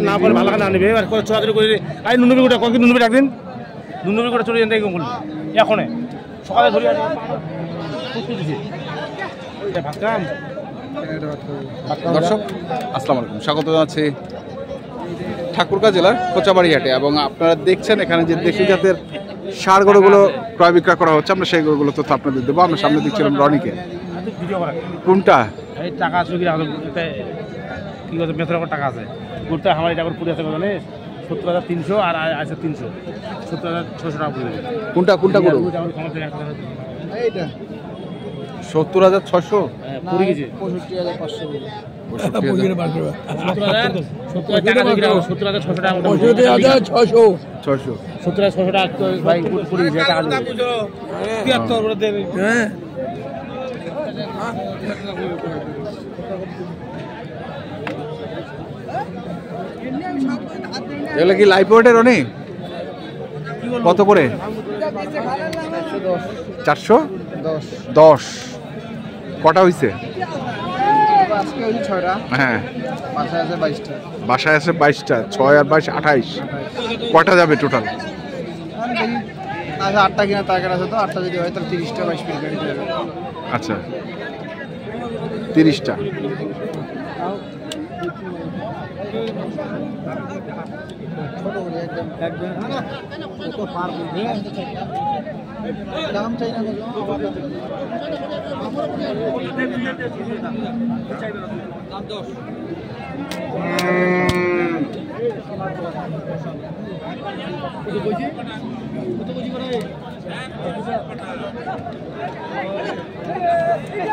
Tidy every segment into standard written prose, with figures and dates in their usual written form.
না বলে ভালো না নেবে এবার চোরাচুরি করে আই নুনবি গোটা কয়েকদিন নুনবি ডাকদিন নুনবি গোটা চলে যেতে বলুন এখনে সকালে ধরে দর্শক আসসালামু আলাইকুম, স্বাগত জানাচ্ছি ঠাকুরগাঁ জেলার কোচাবাড়ি হাটে। এবং আপনারা দেখছেন এখানে যে দেশি জাতের ষাঁড় গরুগুলো ক্রয় বিক্রয় করা হচ্ছে, আমরা সেই গরুগুলো তথ্য আপনাদের দেবো। আমরা সামনে দেখছিলাম রনিকে। কোনটা টাকা আছে কি করছে মেথর টাকা আছে গোটা আমার এটা পুরো আছে জানে 70,300 আর আছে 300 70,600 টাকা পড়বে। কোনটা কোনটা গরু? এইটা 70,600 পুরি গেছে 65,500 এগুলো কি লাইভ ওয়েটের অনেক? কত করে? 410। কটা হয়েছে? হ্যাঁ, বাসায় আছে 22টা। 6 আর 22 28। কটা যাবে টোটাল? 8টা কিনা টার্গেট আছে, তো 8টা যদি হয় তাহলে 30টা 22 পিস গাড়ি যাবে। আচ্ছা, 30টা। দাম চাই না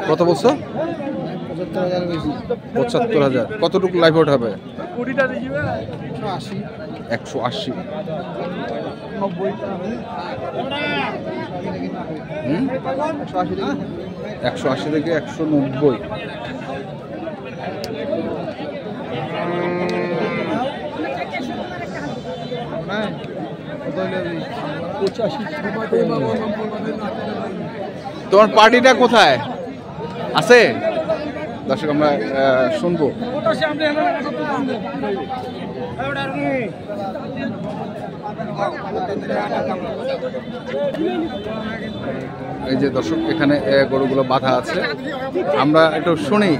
কত বলছো? 75,000। কতটুকু লাইভ আউট হবে? 180। 180 থেকে 190। তোমার পার্টিটা কোথায় আছে? দর্শক আমরা শুনবো। এই যে দর্শক এখানে গরুগুলো বাঁধা আছে, আমরা একটু শুনি।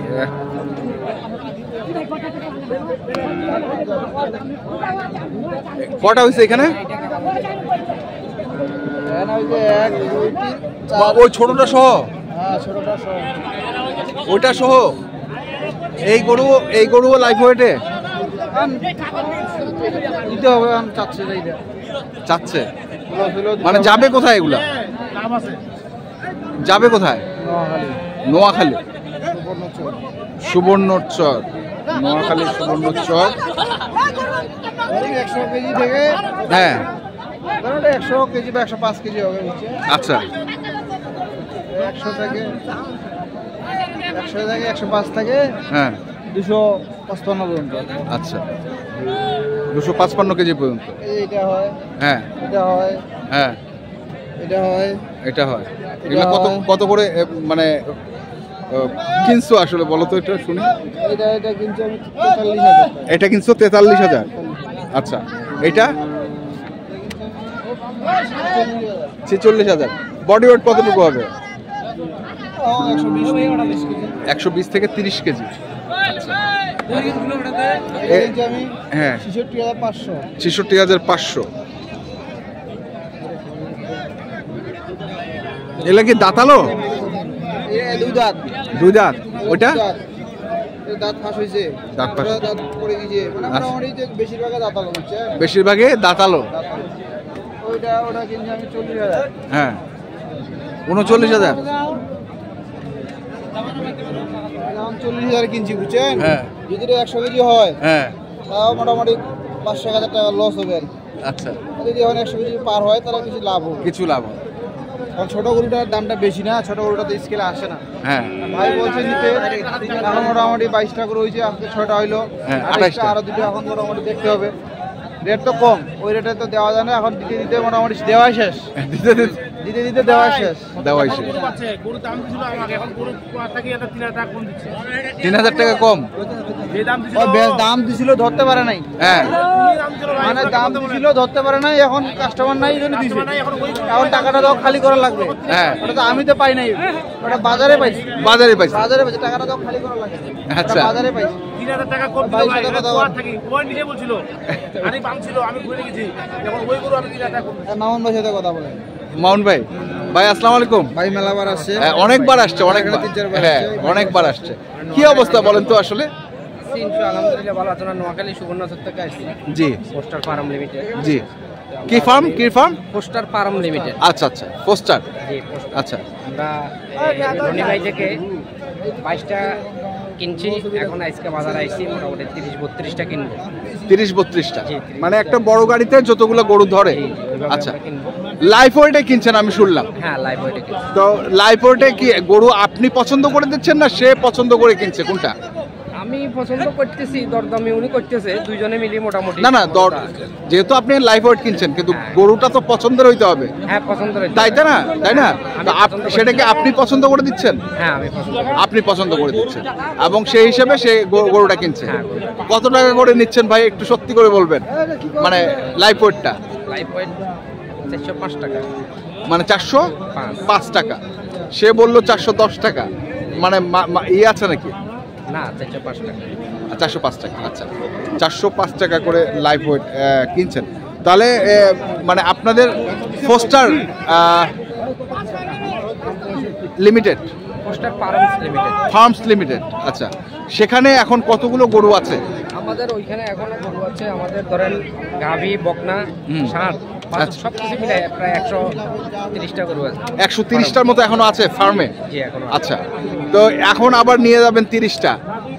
কটা হয়েছে এখানে? ওই ছোটটা সহ? ওইটা সহ এই গরু লাইফ ওয়েটে দিতে হবে। চাচ্ছে মানে যাবে কোথায় এগুলা? যাবে কোথায়? নোয়াখালী, সুবর্ণচর। নোয়াখালী সুবর্ণচর। 100 কেজি থেকে, হ্যাঁ 100 কেজি বা 105 কেজি হবে। আচ্ছা, 100 থেকে 105 থেকে হ্যাঁ 255 পর্যন্ত। আচ্ছা, 255 কেজি পর্যন্ত। এটা হয়, হ্যাঁ এটা হয়, হ্যাঁ এটা হয়, এটা হয়। এগুলো কত করে মানে কিনছো আসলে বলো তো, এটা শুনি। এটা কিন্তু আমি 43,000। এটা কিনছো 43,000। আচ্ছা, এটা 46,000। বডি ওয়েট কতটুকু হবে? 120 থেকে 30 কেজি। হ্যাঁ 66,500। এগুলা কি দাঁতালো? দুই দাঁত। ওইটা দাঁত ফাঁস হয়েছে, দাঁত পড়ে গিয়েছে, বেশিরভাগে দাঁতালো হচ্ছে। বেশিরভাগে দাঁতালো। ওটা কিনছি আমি 40,000। হ্যাঁ 39,000। 40,000 কিনছি, বুঝছেন? হ্যাঁ, যদি 100 কেজি হয়, হ্যাঁ তাও মোটামুটি 500,000 টাকা লস হবে। আচ্ছা, যদি এখন 100 কেজি পার হয় তাহলে কিছু লাভ হবে। কিছু লাভ হবে। কারণ ছোট গরুটার দামটা বেশি না, ছোট গরুটাতে স্কেলে আসে না। হ্যাঁ, ভাই বলছে নিতে, এখন মোটামুটি 22টা করে হয়েছে, আজকে 6টা হইলো, 28টা, আরো 2টা এখন মোটামুটি দেখতে হবে। রেট তো কম, ওই রেটে তো দেওয়া যায় না, এখন দিতে দিতে মোটামুটি দেওয়া শেষ। দিতে দিতে দেওয়া শেষ। দেওয়াই শেষ। গরু পাচ্ছে, গরুর দাম ছিল আমাকে, এখন গরু থাকি 3,000 টাকা কম দিচ্ছে। 3,000 টাকা কম। যে দাম দিছিল, দাম দিছিল ধরতে পারে নাই, হ্যাঁ মানে দাম দিছিল ধরতে পারে নাই, এখন কাস্টমার নাই জন্য দিছে। এখন টাকাটা দাও খালি করা লাগবে। হ্যাঁ ওটা তো আমি তো পাই নাই, ওটা বাজারে পাইছি। বাজারে পাইছে। বাজারে পাইছি, টাকাটা দাও খালি করা লাগে। আচ্ছা। বাজারে পাইছি। 3,000 টাকা কম দিল ভাই, কোয়ার থাকি ওই নিজে বলছিল আমি বাম ছিল, আমি ঘুরে গেছি, এখন ওই গরু আমি 3,000 টাকা কম। মামুন ভাইয়ের সাথে কথা বলেন। মাউন্ট ভাই, ভাই আসসালামু আলাইকুম। ভাই মেলাবার আসছে, অনেকবার আসছে, অনেকবার, হ্যাঁ অনেকবার আসছে। কি অবস্থা বলেন তো আসলে? আলহামদুলিল্লাহ ভালো আছেন। নোয়াখালী সুবর্ণচর থেকে আসছি। জি পোস্টার ফার্ম লিমিটেড। জি। কি ফার্ম? কি ফার্ম? Poster farm limited. আচ্ছা আচ্ছা, পোস্টার। জি পোস্টার। আচ্ছা আমরা রনি ভাই থেকে 22টা কিনছি, এখন আজকে বাজারে আইছি মোটামুটি 30-32টা কিনবো। 30-32টা, জি, মানে একটা বড় গাড়িতে যতগুলো গরু ধরে। জি, ওইভাবে আচ্ছা, আমরা কিনবো। লাইফ ওয়েটে কিনছেন আমি শুনলাম। হ্যাঁ লাইভ ওয়েটে কিনছি। তো লাইফ ওয়েটে কি গরু আপনি পছন্দ করে দিচ্ছেন না সে পছন্দ করে কিনছে, কোনটা? আমি পছন্দ করতেছি, দরদামি উনি করতেছে, দুইজনে মিলিয়ে মোটামুটি। না না, যেহেতু আপনি লাইফ ওয়েট কিনছেন, কিন্তু গরুটা তো পছন্দের হইতে হবে, হ্যাঁ পছন্দ হয়েছে। তাই না? তাই না? তো সেটাকে আপনি পছন্দ করে দিচ্ছেন? হ্যাঁ আমি পছন্দ করি। আপনি পছন্দ করে দিচ্ছেন এবং সেই হিসেবে সে গরুটা কিনছে। হ্যাঁ, কত টাকা করে নিচ্ছেন ভাই, একটু সত্যি করে বলবেন, মানে লাইফ ওয়েটটা? লাইভ ওয়েট 405 টাকা। মানে 405 টাকা। সে বললো 410 টাকা, মানে আছে নাকি? না 405 টাকা। 405 টাকা। আচ্ছা, 405 টাকা করে লাইফ ওয়েট কিনছেন। তাহলে মানে আপনাদের poster limited, poster farms limited. Farms limited. আচ্ছা, সেখানে এখন কতগুলো গরু আছে? আমাদের ওইখানে এখনো গরু আছে, আমাদের ধরেন গাভী, বকনা, ষাঁড়, আচ্ছা। সব কিছু মিলে প্রায় 130টা গরু আছে। 130টার মতো এখনো আছে ফার্মে? জি এখনো। আচ্ছা, তো এখন আবার নিয়ে যাবেন 30টা,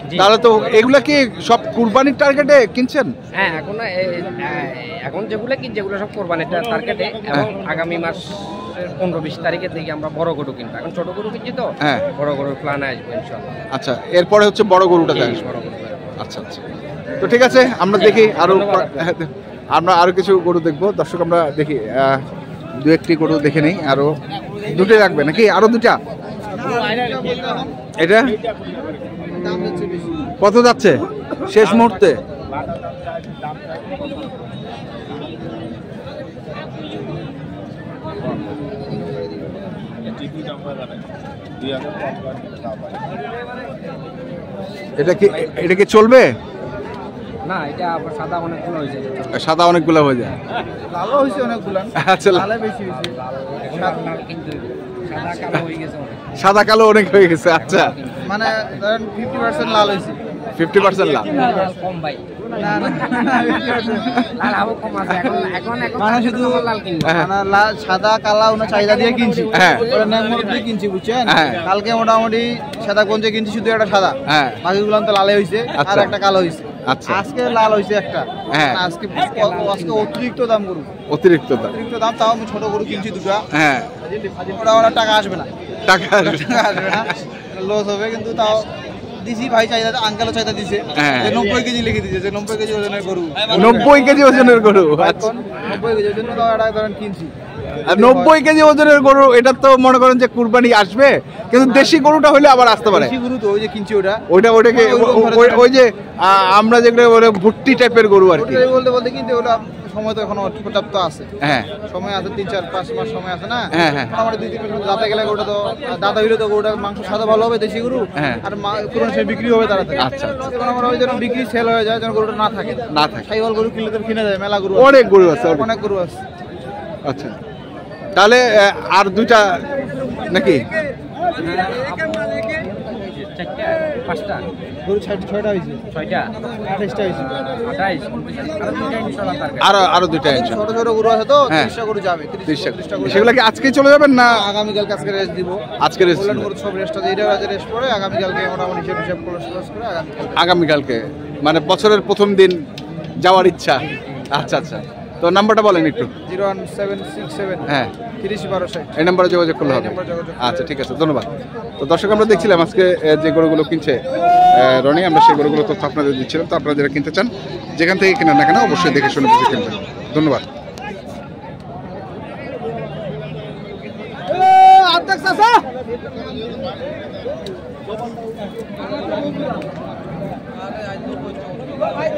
জি। তাহলে তো এগুলা কি সব কুরবানির টার্গেটে কিনছেন? হ্যাঁ এখন যেগুলো যেগুলো সব কোরবানির টার্গেটে, এবং আগামী মাস 15-20 তারিখের দিকে আমরা বড় গরু কিনবো। এখন ছোট গরু কিনছি তো, হ্যাঁ। বড় গরুর প্ল্যান আসবে ইনশাআল্লাহ। আচ্ছা, এরপরে হচ্ছে বড় গরুটা জি, দেখেন। বড় গরু। আচ্ছা আচ্ছা, তো ঠিক আছে, আমরা দেখি আরো, আমরা আরো কিছু গরু দেখবো। দর্শক আমরা দেখি দু একটি গরু দেখে নেই। আরো দুটোই রাখবে নাকি? আরো দুটা? এটা কত যাচ্ছে শেষ মুহূর্তে? এটা কি চলবে? না এটা আবার সাদা অনেকগুলো হয়েছে। সাদা অনেকগুলো হয়ে যায়। লালও হয়েছে অনেকগুলো। আচ্ছা, লালে বেশি হয়েছে। লাল কিন্তু সাদা কালো হয়ে গেছে অনেক। সাদা কালো অনেক হয়ে গেছে। আচ্ছা, মানে ধরেন 50% লাল হয়েছে। 50% লাল। লাল কম ভাই। না না, 50% লাল আরো কম আছে। এখন মানে শুধু লাল কিনবো। মানে লাল সাদা কালা ওনার চাহিদা দিয়ে কিনছি। হ্যাঁ। ওরা ন্যাংমোড় দিয়ে কিনছি, বুঝছেন? হ্যাঁ। কালকে মোটামুটি সাদা গঞ্জে কিনছি শুধু একটা সাদা। হ্যাঁ। বাকিগুলো তো লালে হয়েছে, আর আচ্ছা। একটা কালো হয়েছে। আচ্ছা। আজকে লাল হয়েছে একটা। হ্যাঁ। মানে আজকে অতিরিক্ত দাম গরু, অতিরিক্ত দাম। অতিরিক্ত দাম। তাও আমি ছোট গরু কিনছি দুটো। হ্যাঁ, ওরা টাকা আসবে না, টাকা টাকা আসবে না, লস হবে। কিন্তু তাও দিছি ভাই, চাহিদা আঙ্কেলও চাহিদা দিছে। হ্যাঁ। যে 90 কেজি লিখে দিছে, যে 90 কেজি ওজনের গরু। 90 কেজি ওজনের গরু। আচ্ছা, 90 কেজি ওজনের তাও একটা ধরেন কিনছি। আর 90 কেজি ওজনের গরু, এটা তো মনে করেন যে কুরবানি আসবে, কিন্তু দেশি গরুটা হলে আবার আসতে পারে। দেশি গরু তো ওই যে কিনছি ওটাকে ওই যে আমরা যেগুলো বলে ভুট্টি টাইপের গরু আর কি। ওটাই বলতে বলতে কিন্তু ওটা সময় তো এখনো পর্যাপ্ত আছে। হ্যাঁ, সময় আছে, 3-4-5 মাস সময় আছে না? হ্যাঁ, হ্যাঁ। আমার 2-3 মাস দাঁতে গেলে ওটা তো দাঁতা হইলে তো ওটা মাংস সাদা ভালো হবে দেশি গরু। হ্যাঁ। আর পুরনো সে বিক্রি হবে তাড়াতাড়ি। আচ্ছা। এখন আমরা ওই যখন বিক্রি সেল হয়ে যায়, যখন গরুটা না থাকে, না থাকে। সাইওয়াল গরু কিনলে তো কিনে যায়, মেলা গরু অনেক গরু আছে, অনেক গরু আছে। আচ্ছা, তাহলে আর দুইটা নাকি? চারটা, পাঁচটা, গরু 6টা হয়েছে, 6টা, 28টা হয়েছে। 28, আর দুইটা ইনশাআল্লাহ টার্গেট। আরো দুইটা ইনশাআল্লাহ। ছোট ছোট গরু আছে তো, হ্যাঁ। 30টা গরু যাবে। 30টা গরু সেগুলো কি আজকেই চলে যাবেন না আগামীকালকে আজকে রেস্ট দিব। আজকে রেস্ট? বললেন গরু সব রেস্ট আছে, এটাও আজ রেস্ট করে আগামীকালকে মোটামুটি হিসাব করে আগামীকালকে, মানে বছরের প্রথম দিন যাওয়ার ইচ্ছা। আচ্ছা আচ্ছা, তো নাম্বারটা বলেন একটু। 01767 হ্যাঁ, 30-1260 এই নাম্বারে যোগাযোগ করলে হবে। আচ্ছা, ঠিক আছে, ধন্যবাদ। তো দর্শক, আমরা দেখছিলাম আজকে যে গরুগুলো কিনছে রনি, আমরা সেই গরুগুলো তথ্য আপনাদের দিচ্ছিলাম। তো আপনারা যারা কিনতে চান, যেখান থেকে কেনেন না কেন, অবশ্যই দেখে শুনে বুঝে কিনবেন। ধন্যবাদ। ভাই